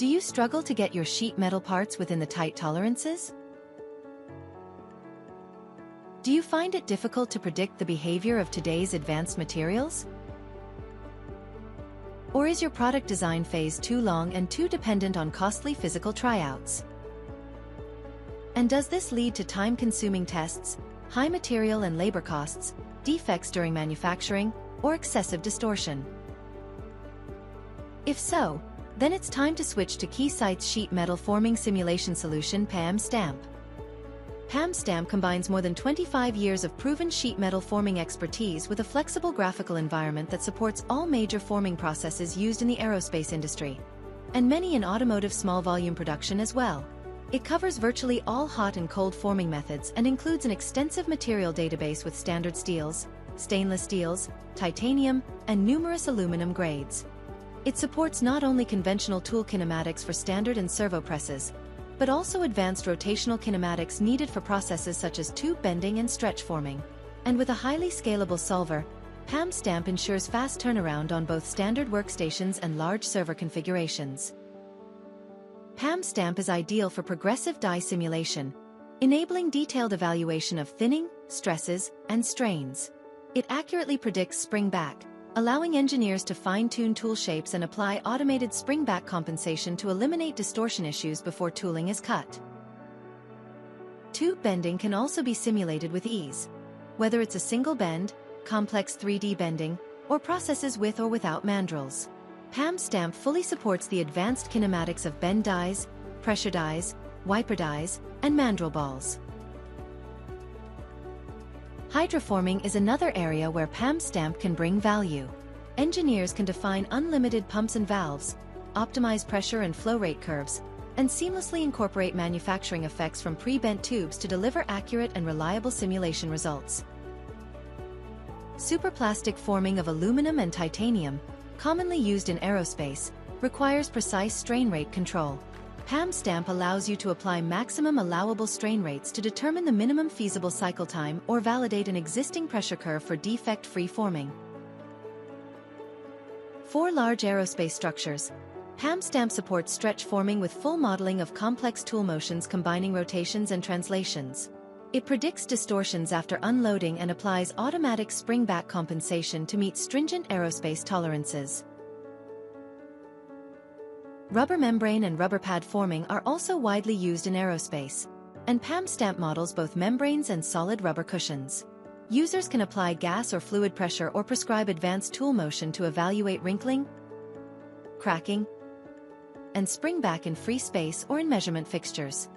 Do you struggle to get your sheet metal parts within the tight tolerances? Do you find it difficult to predict the behavior of today's advanced materials? Or is your product design phase too long and too dependent on costly physical tryouts? And does this lead to time-consuming tests, high material and labor costs, defects during manufacturing, or excessive distortion? If so, then it's time to switch to Keysight's Sheet Metal Forming Simulation Solution PAM-STAMP. PAM-STAMP combines more than 25 years of proven sheet metal forming expertise with a flexible graphical environment that supports all major forming processes used in the aerospace industry, and many in automotive small volume production as well. It covers virtually all hot and cold forming methods and includes an extensive material database with standard steels, stainless steels, titanium, and numerous aluminum grades. It supports not only conventional tool kinematics for standard and servo presses, but also advanced rotational kinematics needed for processes such as tube bending and stretch forming. And with a highly scalable solver, PAM-STAMP ensures fast turnaround on both standard workstations and large server configurations. PAM-STAMP is ideal for progressive die simulation, enabling detailed evaluation of thinning, stresses, and strains. It accurately predicts spring back, allowing engineers to fine-tune tool shapes and apply automated spring-back compensation to eliminate distortion issues before tooling is cut. Tube bending can also be simulated with ease, whether it's a single bend, complex 3D bending, or processes with or without mandrels. PAM-STAMP fully supports the advanced kinematics of bend dies, pressure dies, wiper dies, and mandrel balls. Hydroforming is another area where PAM-STAMP can bring value. Engineers can define unlimited pumps and valves, optimize pressure and flow rate curves, and seamlessly incorporate manufacturing effects from pre-bent tubes to deliver accurate and reliable simulation results. Superplastic forming of aluminum and titanium, commonly used in aerospace, requires precise strain rate control. PAM-STAMP allows you to apply maximum allowable strain rates to determine the minimum feasible cycle time or validate an existing pressure curve for defect-free forming. For large aerospace structures, PAM-STAMP supports stretch forming with full modeling of complex tool motions combining rotations and translations. It predicts distortions after unloading and applies automatic spring-back compensation to meet stringent aerospace tolerances. Rubber membrane and rubber pad forming are also widely used in aerospace, and PAM-STAMP models both membranes and solid rubber cushions. Users can apply gas or fluid pressure or prescribe advanced tool motion to evaluate wrinkling, cracking, and spring back in free space or in measurement fixtures.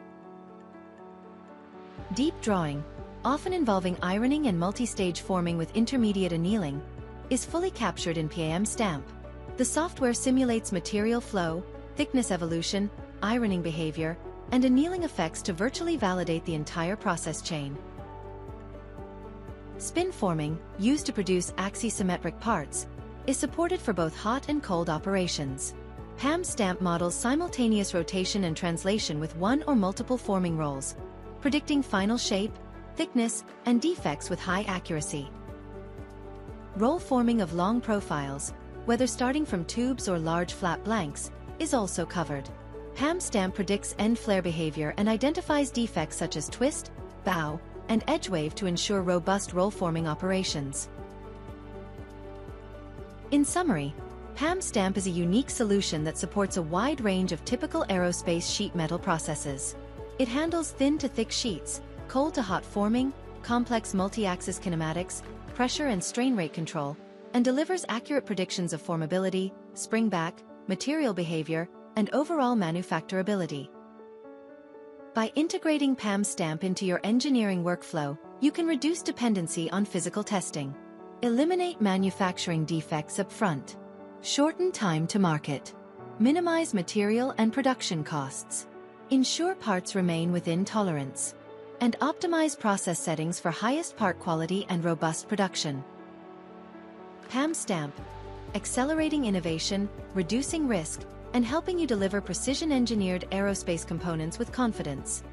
Deep drawing, often involving ironing and multi-stage forming with intermediate annealing, is fully captured in PAM-STAMP. The software simulates material flow, thickness evolution, ironing behavior, and annealing effects to virtually validate the entire process chain. Spin forming, used to produce axisymmetric parts, is supported for both hot and cold operations. PAM-STAMP models simultaneous rotation and translation with one or multiple forming rolls, predicting final shape, thickness, and defects with high accuracy. Roll forming of long profiles, whether starting from tubes or large flat blanks, is also covered. PAM-STAMP predicts end flare behavior and identifies defects such as twist, bow, and edge wave to ensure robust roll forming operations. In summary, PAM-STAMP is a unique solution that supports a wide range of typical aerospace sheet metal processes. It handles thin to thick sheets, cold to hot forming, complex multi-axis kinematics, pressure and strain rate control, and delivers accurate predictions of formability, spring back, material behavior, and overall manufacturability. By integrating PAM-STAMP into your engineering workflow, you can reduce dependency on physical testing, eliminate manufacturing defects up front, shorten time to market, minimize material and production costs, ensure parts remain within tolerance, and optimize process settings for highest part quality and robust production. PAM-STAMP, accelerating innovation, reducing risk, and helping you deliver precision-engineered aerospace components with confidence.